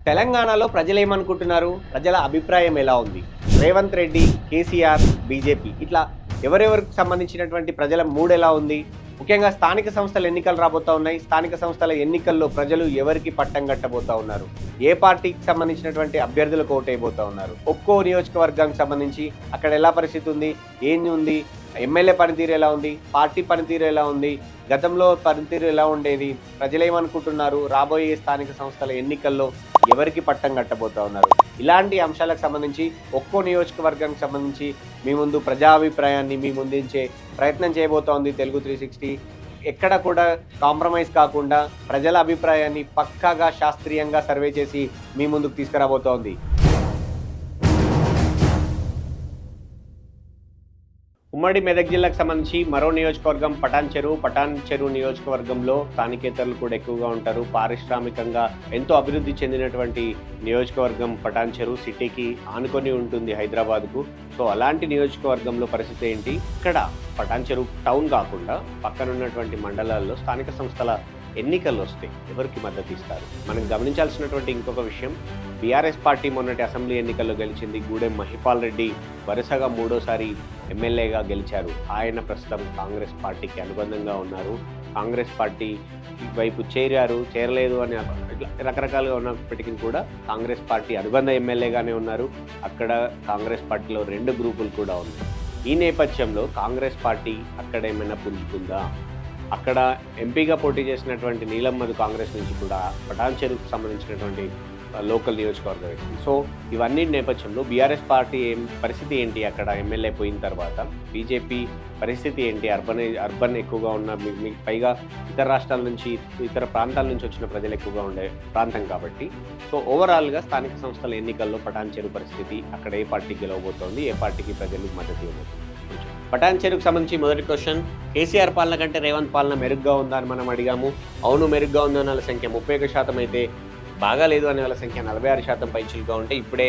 తెలంగాణలో ప్రజలేమనుకుంటున్నారు? ప్రజల అభిప్రాయం ఎలా ఉంది? రేవంత్ రెడ్డి, కేసీఆర్, బీజేపీ ఇట్లా ఎవరెవరికి సంబంధించినటువంటి ప్రజల మూడ్ ఎలా ఉంది? ముఖ్యంగా స్థానిక సంస్థల ఎన్నికలు రాబోతా ఉన్నాయి. స్థానిక సంస్థల ఎన్నికల్లో ప్రజలు ఎవరికి పట్టం కట్టబోతా ఉన్నారు? ఏ పార్టీకి సంబంధించినటువంటి అభ్యర్థులకు ఓటైపోతా ఉన్నారు? ఒక్కో నియోజకవర్గానికి సంబంధించి అక్కడ ఎలా పరిస్థితి ఉంది? ఏంది ఉంది? ఎమ్మెల్యే పనితీరు ఎలా ఉంది? పార్టీ పనితీరు ఎలా ఉంది? గతంలో పనితీరు ఎలా ఉండేది? ప్రజలు ఏమనుకుంటున్నారు? రాబోయే స్థానిక సంస్థల ఎన్నికల్లో ఎవరికి పట్టం కట్టబోతా ఉన్నారు? ఇలాంటి అంశాలకు సంబంధించి ఒక్కో నియోజకవర్గానికి సంబంధించి మీ ముందు ప్రజాభిప్రాయాన్ని మీ ముందుంచే ప్రయత్నం చేయబోతోంది తెలుగు 360. ఎక్కడ కూడా కాంప్రమైజ్ కాకుండా ప్రజల అభిప్రాయాన్ని పక్కాగా శాస్త్రీయంగా సర్వే చేసి మీ ముందుకు తీసుకురాబోతోంది. ఉమ్మడి మెదక్ జిల్లాకు సంబంధించి మరో నియోజకవర్గం పటాన్ చెరువు నియోజకవర్గంలో స్థానికేతరులు కూడా ఎక్కువగా ఉంటారు. పారిశ్రామికంగా ఎంతో అభివృద్ధి చెందినటువంటి నియోజకవర్గం పటాన్ చెరువు సిటీకి ఆనుకొని ఉంటుంది హైదరాబాద్కు. సో అలాంటి నియోజకవర్గంలో పరిస్థితి ఏంటి? ఇక్కడ పటాన్ చెరువు టౌన్ కాకుండా పక్కనున్నటువంటి మండలాల్లో స్థానిక సంస్థల ఎన్నికలు వస్తే ఎవరికి మద్దతు ఇస్తారు? మనం గమనించాల్సినటువంటి ఇంకొక విషయం, బీఆర్ఎస్ పార్టీ మొన్నటి అసెంబ్లీ ఎన్నికల్లో గెలిచింది. గూడెం మహిపాల్ రెడ్డి వరుసగా 3వ ఎమ్మెల్యేగా గెలిచారు. ఆయన ప్రస్తుతం కాంగ్రెస్ పార్టీకి అనుబంధంగా ఉన్నారు. కాంగ్రెస్ పార్టీ వైపు చేరలేదు అని రకరకాలుగా ఉన్నప్పటికీ కూడా కాంగ్రెస్ పార్టీ అనుబంధ ఎమ్మెల్యేగానే ఉన్నారు. అక్కడ కాంగ్రెస్ పార్టీలో 2 గ్రూపులు కూడా ఉన్నాయి. ఈ నేపథ్యంలో కాంగ్రెస్ పార్టీ అక్కడ ఏమైనా పుంజుకుందా? అక్కడ ఎంపీగా పోటీ చేసినటువంటి నీలం మధు కాంగ్రెస్ నుంచి కూడా పటాన్ చెరువుకు సంబంధించినటువంటి లోకల్ నియోజకవర్గ వ్యక్తి. సో ఇవన్నీ నేపథ్యంలో బీఆర్ఎస్ పార్టీ పరిస్థితి ఏంటి? అక్కడ ఎమ్మెల్యే పోయిన తర్వాత బీజేపీ పరిస్థితి ఏంటి? అర్బన్ ఎక్కువగా ఉన్న పైగా ఇతర రాష్ట్రాల నుంచి ఇతర ప్రాంతాల నుంచి వచ్చిన ప్రజలు ఎక్కువగా ఉండే ప్రాంతం కాబట్టి సో ఓవరాల్గా స్థానిక సంస్థల ఎన్నికల్లో పటాన్ చెరువు పరిస్థితి అక్కడ ఏ పార్టీకి గెలవబోతోంది, ఏ పార్టీకి ప్రజలకు మద్దతు ఇవ్వబోతుంది? పటాన్ చెరువుకు సంబంధించి మొదటి క్వశ్చన్, కేసీఆర్ పాలన కంటే రేవంత్ పాలన మెరుగ్గా ఉందా అని మనం అడిగాము. అవును మెరుగ్గా ఉంది అనే వాళ్ళ సంఖ్య 31% అయితే, బాగాలేదు అనే వాళ్ళ సంఖ్య 46% పైచిలుగా ఉంటే, ఇప్పుడే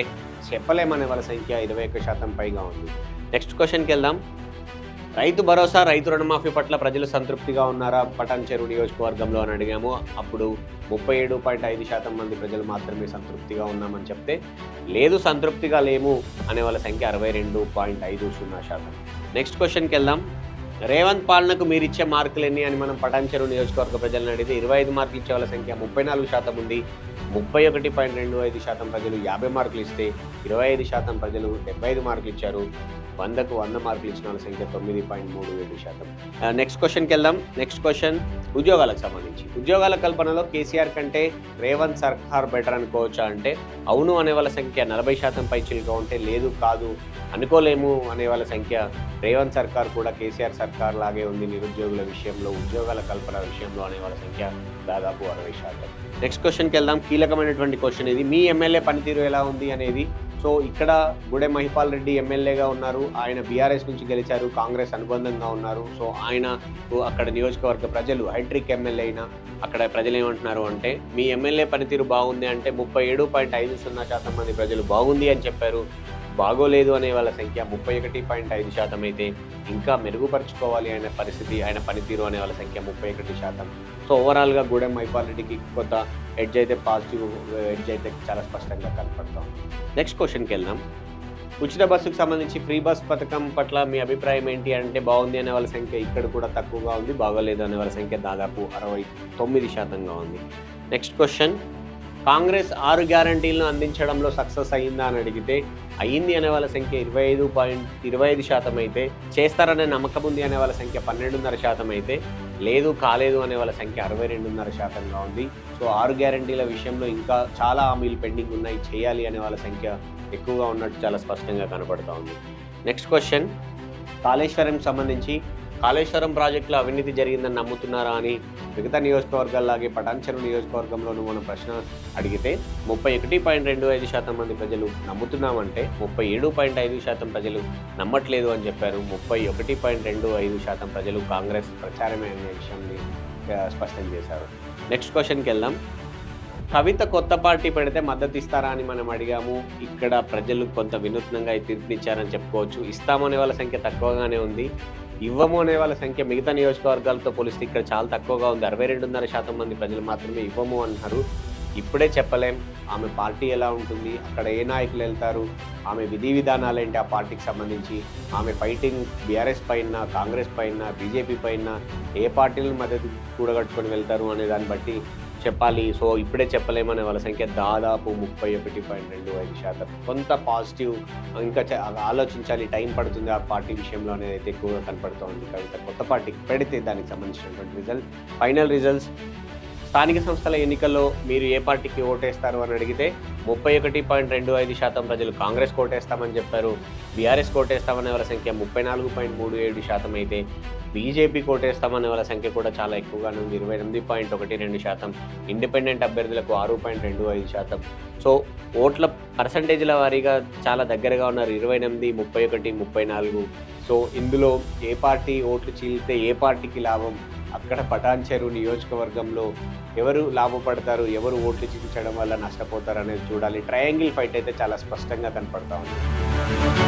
చెప్పలేమనే వాళ్ళ సంఖ్య 21% పైగా ఉంది. నెక్స్ట్ క్వశ్చన్కి వెళ్దాం. రైతు భరోసా, రైతు రుణమాఫీ పట్ల ప్రజలు సంతృప్తిగా ఉన్నారా పటాన్ చెరువు నియోజకవర్గంలో అని అడిగాము. అప్పుడు 37.5% మంది ప్రజలు మాత్రమే సంతృప్తిగా ఉన్నామని చెప్తే, లేదు సంతృప్తిగా లేము అనే వాళ్ళ సంఖ్య 62.50%. నెక్స్ట్ క్వశ్చన్కి వెళ్దాం. రేవంత్ పాలనకు మీరిచ్చే మార్కులు ఎన్ని అని మనం పటాన్ చెరువు నియోజకవర్గ ప్రజలను అడిగితే 25 మార్కులు ఇచ్చే వాళ్ళ సంఖ్య 34% ఉంది. 31.25% ప్రజలు 50 మార్కులు ఇస్తే 25% ప్రజలు 75 మార్కులు ఇచ్చారు. 100కు 100 మార్కులు ఇచ్చిన వాళ్ళ సంఖ్య 9.37%. నెక్స్ట్ క్వశ్చన్కి వెళ్దాం. నెక్స్ట్ క్వశ్చన్ ఉద్యోగాలకు సంబంధించి. ఉద్యోగాల కల్పనలో కేసీఆర్ కంటే రేవంత్ సర్కార్ బెటర్ అనుకోవచ్చా అంటే, అవును అనే వాళ్ళ సంఖ్య 40% పైచిలుగా ఉంటే, లేదు కాదు అనుకోలేము అనే వాళ్ళ సంఖ్య రేవంత్ సర్కార్ కూడా కేసీఆర్ సర్కార్ లాగే ఉంది నిరుద్యోగుల విషయంలో, ఉద్యోగాల కల్పన విషయంలో అనే వాళ్ళ సంఖ్య దాదాపు 60%. నెక్స్ట్ క్వశ్చన్కి వెళ్దాం. కీలకమైనటువంటి క్వశ్చన్ ఇది. మీ ఎమ్మెల్యే పనితీరు ఎలా ఉంది అనేది. సో ఇక్కడ గూడెం మహిపాల్ రెడ్డి ఎమ్మెల్యేగా ఉన్నారు. ఆయన బీఆర్ఎస్ నుంచి గెలిచారు, కాంగ్రెస్ అనుబంధంగా ఉన్నారు. సో ఆయన అక్కడ నియోజకవర్గ ప్రజలు హైట్రిక్ ఎమ్మెల్యే అయినా అక్కడ ప్రజలు ఏమంటున్నారు అంటే, మీ ఎమ్మెల్యే పనితీరు బాగుంది అంటే 37.50% మంది ప్రజలు బాగుంది అని చెప్పారు. బాగోలేదు అనే వాళ్ళ సంఖ్య 31.5% అయితే, ఇంకా మెరుగుపరుచుకోవాలి అనే పరిస్థితి, ఆయన పనితీరు అనే వాళ్ళ సంఖ్య 31%. సో ఓవరాల్గా గూడెం మహిపాల్ రెడ్డికి కొంత ఎడ్జ్ అయితే, పాజిటివ్ ఎడ్జ్ అయితే చాలా స్పష్టంగా కనపడతాం. నెక్స్ట్ క్వశ్చన్కి వెళ్దాం. ఉచిత బస్సుకు సంబంధించి ఫ్రీ బస్ పథకం పట్ల మీ అభిప్రాయం ఏంటి అంటే, బాగుంది అనే వాళ్ళ సంఖ్య ఇక్కడ కూడా తక్కువగా ఉంది, బాగోలేదు అనే వాళ్ళ సంఖ్య దాదాపు 69%గా ఉంది. నెక్స్ట్ క్వశ్చన్, కాంగ్రెస్ 6 గ్యారంటీలను అందించడంలో సక్సెస్ అయ్యిందా అని అడిగితే, అయ్యింది అనే వాళ్ళ సంఖ్య 25% అయితే, చేస్తారనే నమ్మకం ఉంది అనే వాళ్ళ సంఖ్య 12.5% అయితే, లేదు కాలేదు అనే వాళ్ళ సంఖ్య 62.5%గా ఉంది. సో 6 గ్యారంటీల విషయంలో ఇంకా చాలా హామీలు పెండింగ్ ఉన్నాయి, చేయాలి అనే వాళ్ళ సంఖ్య ఎక్కువగా ఉన్నట్టు చాలా స్పష్టంగా కనపడుతూ ఉంది. నెక్స్ట్ క్వశ్చన్, కాళేశ్వరం సంబంధించి, కాళేశ్వరం ప్రాజెక్టులో అవినీతి జరిగిందని నమ్ముతున్నారా అని మిగతా నియోజకవర్గాల్లాగే పటాన్ చెరువు నియోజకవర్గంలోనూ మనం ప్రశ్న అడిగితే 31.25% మంది ప్రజలు నమ్ముతున్నామంటే, 37.5% ప్రజలు నమ్మట్లేదు అని చెప్పారు. 31.25% ప్రజలు కాంగ్రెస్ ప్రచారమే అనే విషయాన్ని స్పష్టం చేశారు. నెక్స్ట్ క్వశ్చన్కి వెళ్దాం. కవిత కొత్త పార్టీ పెడితే మద్దతు ఇస్తారా అని మనం అడిగాము. ఇక్కడ ప్రజలు కొంత వినూత్నంగా తీర్పునిచ్చారని చెప్పుకోవచ్చు. ఇస్తామనే వాళ్ళ సంఖ్య తక్కువగానే ఉంది, ఇవ్వము అనే వాళ్ళ సంఖ్య మిగతా నియోజకవర్గాలతో పోలిస్తే ఇక్కడ చాలా తక్కువగా ఉంది. 62.5% మంది ప్రజలు మాత్రమే ఇవ్వము అంటున్నారు. ఇప్పుడే చెప్పలేం. ఆమె పార్టీ ఎలా ఉంటుంది, అక్కడ ఏ నాయకులు వెళ్తారు, ఆమె విధి విధానాలేంటి ఆ పార్టీకి సంబంధించి, ఆమె ఫైటింగ్ బీఆర్ఎస్ పైన, కాంగ్రెస్ పైన, బీజేపీ పైన ఏ పార్టీలను మద్దతు కూడగట్టుకొని వెళ్తారు అనే దాన్ని బట్టి చెప్పాలి. సో ఇప్పుడే చెప్పలేమనే వాళ్ళ సంఖ్య దాదాపు 31.25%. కొంత పాజిటివ్, ఇంకా ఆలోచించాలి, టైం పడుతుంది ఆ పార్టీ విషయంలో అనేది అయితే ఎక్కువగా కనపడుతోంది. కవిత కొత్త పార్టీకి పెడితే దానికి సంబంధించినటువంటి రిజల్ట్, ఫైనల్ రిజల్ట్స్. స్థానిక సంస్థల ఎన్నికల్లో మీరు ఏ పార్టీకి ఓటేస్తారు అని అడిగితే 31.25% ప్రజలు కాంగ్రెస్ కోటేస్తామని చెప్పారు. బీఆర్ఎస్ కోటేస్తామనే వాళ్ళ సంఖ్య 34.37% అయితే బీజేపీ కోటేస్తామనే వాళ్ళ సంఖ్య కూడా చాలా ఎక్కువగానే ఉంది, 28.12%. ఇండిపెండెంట్ అభ్యర్థులకు 6.25%. సో ఓట్ల పర్సంటేజ్ల వారీగా చాలా దగ్గరగా ఉన్నారు, 28, 31, 34. సో ఇందులో ఏ పార్టీ ఓట్లు చీలితే ఏ పార్టీకి లాభం, అక్కడ పటాన్ చెరు నియోజకవర్గంలో ఎవరు లాభపడతారు, ఎవరు ఓట్లు చీల్చడం వల్ల నష్టపోతారు అనేది చూడాలి. ట్రయాంగిల్ ఫైట్ అయితే చాలా స్పష్టంగా కనపడతా ఉంది.